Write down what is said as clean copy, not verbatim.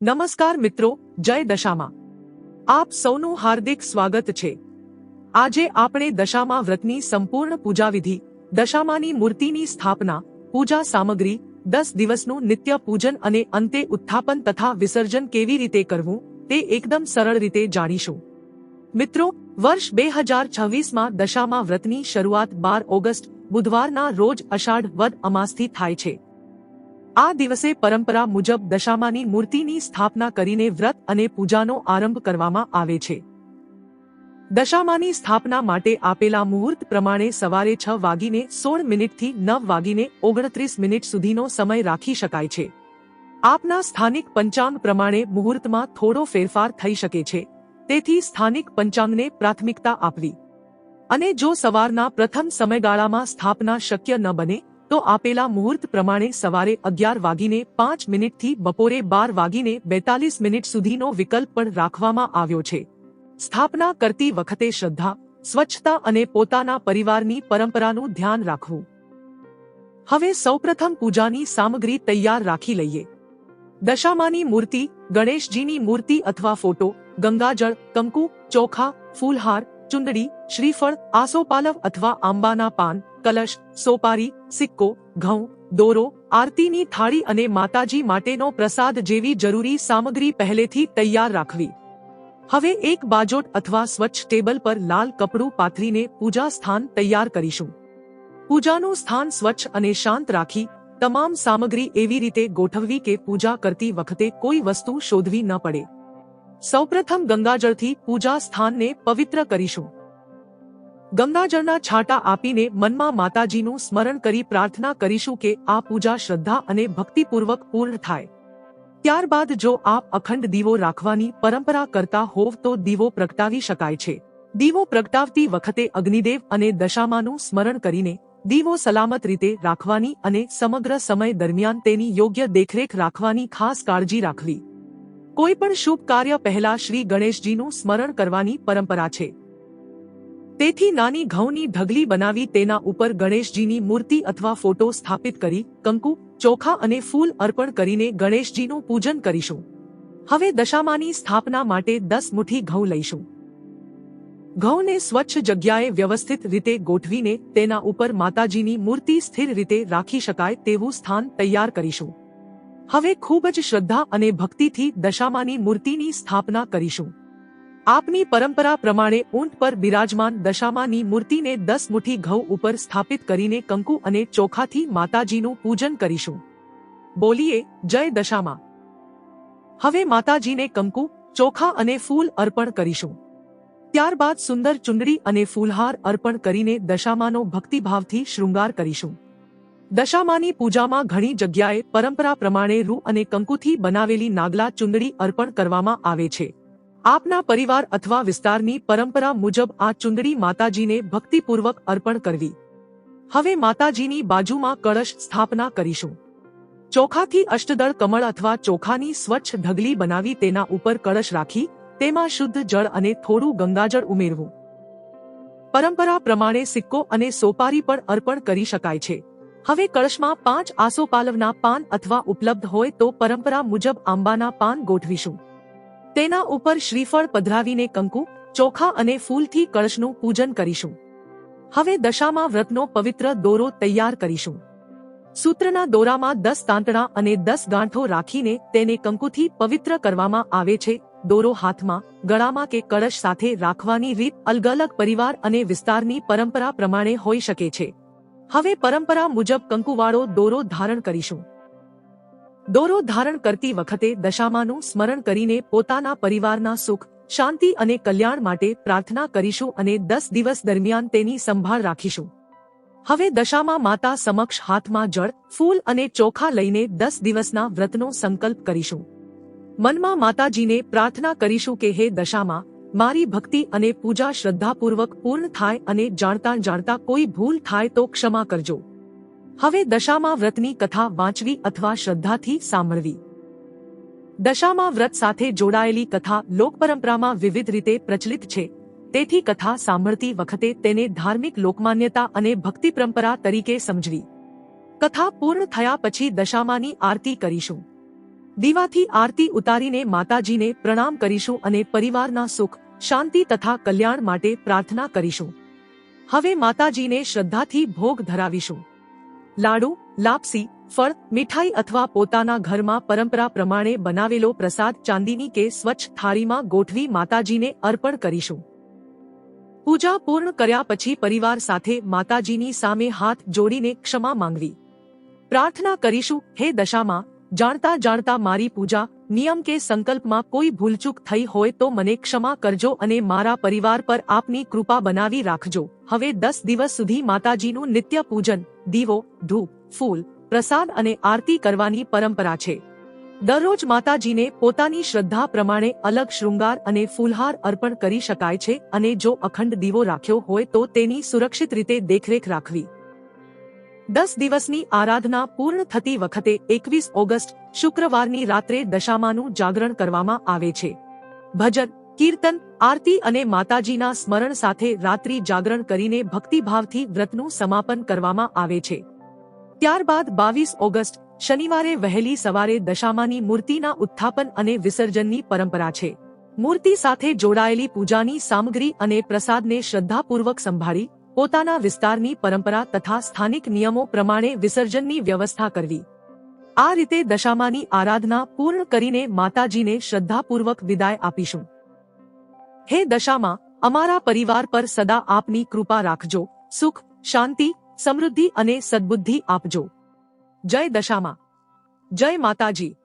નમસ્કાર મિત્રો, જય દશામા. આપ સૌનું હાર્દિક સ્વાગત છે. આજે આપણે દશામા વ્રતની સંપૂર્ણ પૂજાવિધિ, દશામાની મૂર્તિની સ્થાપના, પૂજા સામગ્રી, 10 દિવસનું નિત્ય પૂજન અને અંતે ઉત્થાપન તથા વિસર્જન કેવી રીતે કરવું તે એકદમ સરળ રીતે જાણીશું. મિત્રો, વર્ષ 2026માં દશામા વ્રતની શરૂઆત 12 ઓગસ્ટ બુધવારના રોજ અષાઢ વદ અમાસથી થાય છે. આ દિવસે પરંપરા મુજબ દશામાની મૂર્તિની સ્થાપના કરીને વ્રત અને પૂજાનો આરંભ કરવામાં આવે છે. દશામાની સ્થાપના માટે આપેલા મુહૂર્ત પ્રમાણે સવારે 6:16 થી 9:29 સુધીનો સમય રાખી શકાય છે. આપના સ્થાનિક પંચાંગ પ્રમાણે મુહૂર્તમાં થોડો ફેરફાર થઈ શકે છે, તેથી સ્થાનિક પંચાંગને પ્રાથમિકતા આપવી. અને જો સવારના પ્રથમ સમયગાળામાં સ્થાપના શક્ય ન બને તો આપેલા મુહૂર્ત પ્રમાણે સવારે 11:05 થી બપોરે 12:42 સુધીનો વિકલ્પ પણ રાખવામાં આવ્યો છે. સ્થાપના કરતી વખતે શ્રદ્ધા, સ્વચ્છતા અને પોતાના પરિવારની પરંપરાનું ધ્યાન રાખવું. હવે સૌપ્રથમ પૂજાની સામગ્રી તૈયાર રાખી લઈએ. દશામાની મૂર્તિ, ગણેશજીની મૂર્તિ અથવા ફોટો, ગંગાજળ, કંકુ, ચોખા, ફૂલહાર, ચુંદડી, શ્રીફળ, આસોપાલવ અથવા આંબાના પાન, કલશ, સોપારી, સિક્કો, ઘઉં, દોરો, આરતીની થાળી અને માતાજી માટેનો પ્રસાદ જેવી જરૂરી સામગ્રી પહેલેથી તૈયાર રાખવી. હવે એક બાજોટ અથવા સ્વચ્છ ટેબલ પર લાલ કપડું પાથરીને પૂજા સ્થાન તૈયાર કરીશું. પૂજાનું સ્થાન સ્વચ્છ અને શાંત રાખી તમામ સામગ્રી એવી રીતે ગોઠવવી કે પૂજા કરતી વખતે કોઈ વસ્તુ શોધવી ન પડે. સૌપ્રથમ ગંગાજળથી પૂજા સ્થાનને પવિત્ર કરીશું. ગંગાજળના છાંટા આપીને મનમાં માતાજીનું સ્મરણ કરી પ્રાર્થના કરીશું કે આ પૂજા શ્રદ્ધા અને ભક્તિપૂર્વક પૂર્ણ થાય. ત્યારબાદ જો આપ અખંડ દીવો રાખવાની પરંપરા કરતા હોવ તો દીવો પ્રગટાવી શકાય છે. દીવો પ્રગટાવતી વખતે અગ્નિદેવ અને દશામાનું સ્મરણ કરીને દીવો સલામત રીતે રાખવાની અને સમગ્ર સમય દરમિયાન તેની યોગ્ય દેખરેખ રાખવાની ખાસ કાળજી રાખવી. કોઈ પણ શુભ કાર્ય પહેલા શ્રી ગણેશજીનું સ્મરણ કરવાની પરંપરા છે. તેથી નાની ઘઉંની ઢગલી બનાવી તેના ઉપર ગણેશજીની મૂર્તિ અથવા ફોટો સ્થાપિત કરી કંકુ, ચોખા અને ફૂલ અર્પણ કરીને ગણેશજીનું પૂજન કરીશું. હવે દશામાની સ્થાપના માટે 10 મુઠ્ઠી ઘઉં લઈશું. ઘઉંને સ્વચ્છ જગ્યાએ વ્યવસ્થિત રીતે ગોઠવીને તેના ઉપર માતાજીની મૂર્તિ સ્થિર રીતે રાખી શકાય તેવું સ્થાન તૈયાર કરીશું. હવે ખૂબ જ શ્રદ્ધા અને ભક્તિથી દશામાની મૂર્તિની સ્થાપના કરીશું. આપની પરંપરા પ્રમાણે ઊંટ પર બિરાજમાન દશામાની મૂર્તિને 10 મુઠ્ઠી ઘઉં ઉપર સ્થાપિત કરીને કંકુ અને ચોખાથી માતાજીનું પૂજન કરીશું. બોલીએ જય દશામા. હવે માતાજીને કંકુ, ચોખા અને ફૂલ અર્પણ કરીશું. ત્યારબાદ સુંદર ચુંદડી અને ફૂલહાર અર્પણ કરીને દશામાનો ભક્તિભાવથી શૃંગાર કરીશું. દશામાની પૂજામાં ઘણી જગ્યાએ પરંપરા પ્રમાણે રૂ અને કંકુથી બનાવેલી નાગલા ચુંદડી અર્પણ કરવામાં આવે છે. આપના પરિવાર અથવા વિસ્તારની પરંપરા મુજબ આ ચુંદડી માતાજીને ભક્તિપૂર્વક અર્પણ કરવી. હવે માતાજીની બાજુમાં કળશ સ્થાપના કરીશું. ચોખાથી અષ્ટદળ કમળ અથવા ચોખાની સ્વચ્છ ઢગલી બનાવી તેના ઉપર કળશ રાખી તેમાં શુદ્ધ જળ અને થોડું ગંગાજળ ઉમેરવું. પરંપરા પ્રમાણે સિક્કો અને સોપારી પણ અર્પણ કરી શકાય છે. હવે કળશમાં 5 આસોપાલવના પાન અથવા ઉપલબ્ધ હોય તો પરંપરા મુજબ આંબાના પાન ગોઠવીશું. તેના ઉપર શ્રીફળ પધરાવીને કંકુ, ચોખા અને ફૂલથી કળશનું પૂજન કરીશું. હવે દશામા વ્રતનો પવિત્ર દોરો તૈયાર કરીશું. સૂત્રના દોરામાં 10 તાંતણા અને 10 ગાંઠો રાખીને તેને કંકુથી પવિત્ર કરવામાં આવે છે. દોરો હાથમાં, ગળામાં કે કળશ સાથે રાખવાની રીત અલગ અલગ પરિવાર અને વિસ્તારની પરંપરા પ્રમાણે હોઈ શકે છે. હવે પરંપરા મુજબ કંકુવાળો દોરો ધારણ કરીશું. દોરો ધારણ કરતી વખતે દશામાનું સ્મરણ કરીને પોતાના પરિવારના સુખ, શાંતિ અને કલ્યાણ માટે પ્રાર્થના કરીશું અને 10 દિવસ દરમિયાન તેની સંભાળ રાખીશું. હવે દશામા માતા સમક્ષ હાથમાં જળ, ફૂલ અને ચોખા લઈને 10 દિવસના વ્રતનો સંકલ્પ કરીશું. મનમાં માતાજીને પ્રાર્થના કરીશું કે હે દશામા, મારી ભક્તિ અને પૂજા શ્રદ્ધાપૂર્વક પૂર્ણ થાય અને જાણતા જાણતા કોઈ ભૂલ થાય તો ક્ષમા કરજો. હવે દશામા વ્રતની કથા વાંચવી અથવા શ્રદ્ધાથી સાંભળવી. દશામા વ્રત સાથે જોડાયેલી કથા લોકપરંપરામાં વિવિધ રીતે પ્રચલિત છે. તેથી કથા સાંભળતી વખતે તેને ધાર્મિક લોકમાન્યતા અને ભક્તિ પરંપરા તરીકે સમજવી. કથા પૂર્ણ થયા પછી દશામાની આરતી કરીશું. દીવાથી આરતી ઉતારીને માતાજીને પ્રણામ કરીશું અને પરિવારના સુખ, શાંતિ તથા કલ્યાણ માટે પ્રાર્થના કરીશું. હવે માતાજીને શ્રદ્ધાથી ભોગ ધરાવીશું. લાડુ, લાપસી, ફળ, મીઠાઈ અથવા પોતાના ઘરમાં પરંપરા પ્રમાણે બનાવેલો પ્રસાદ ચાંદીની કે સ્વચ્છ થાળીમાં ગોઠવી માતાજીને અર્પણ કરીશું. પૂજા પૂર્ણ કર્યા પછી પરિવાર સાથે માતાજીની સામે હાથ જોડીને ક્ષમા માંગવી. પ્રાર્થના કરીશું, હે દશામાં, જાણતા જાણતા મારી પૂજા, નિયમ કે સંકલ્પમાં કોઈ ભૂલચૂક થઈ હોય તો મને ક્ષમા કરજો અને મારા પરિવાર પર આપની કૃપા બનાવી રાખજો. હવે 10 દિવસ સુધી માતાજીનું નિત્ય પૂજન, દીવો, ધૂપ, ફૂલ, પ્રસાદ અને આરતી કરવાની પરંપરા છે. દરરોજ માતાજીને પોતાની શ્રદ્ધા પ્રમાણે અલગ શૃંગાર અને ફૂલહાર અર્પણ કરી શકાય છે અને જો અખંડ દીવો રાખ્યો હોય તો તેની સુરક્ષિત રીતે દેખરેખ રાખવી. 10 દિવસની આરાધના પૂર્ણ થતી વખતે 21 ઓગસ્ટ શુક્રવારની રાત્રે દશામાનું જાગરણ કરવામાં આવે છે. ભજન, કીર્તન, આરતી અને માતાજીના સ્મરણ સાથે રાત્રિ જાગરણ કરીને ભક્તિભાવથી વ્રતનું સમાપન કરવામાં આવે છે. ત્યારબાદ 22 ઓગસ્ટ શનિવારે વહેલી સવારે દશામાની મૂર્તિના ઉત્થાપન અને વિસર્જનની પરંપરા છે. મૂર્તિ સાથે જોડાયેલી પૂજાની સામગ્રી અને પ્રસાદને શ્રદ્ધાપૂર્વક સંભાળી પોતાના વિસ્તારની પરંપરા તથા સ્થાનિક નિયમો પ્રમાણે વિસર્જનની વ્યવસ્થા કરવી. આ રીતે દશામાની આરાધના પૂર્ણ કરીને માતાજીને શ્રદ્ધાપૂર્વક વિદાય આપીશું. હે દશામાં, અમારા પરિવાર પર સદા આપની કૃપા રાખજો, સુખ, શાંતિ, સમૃદ્ધિ અને સદ્બુદ્ધિ આપજો. જય દશામાં. જય માતાજી.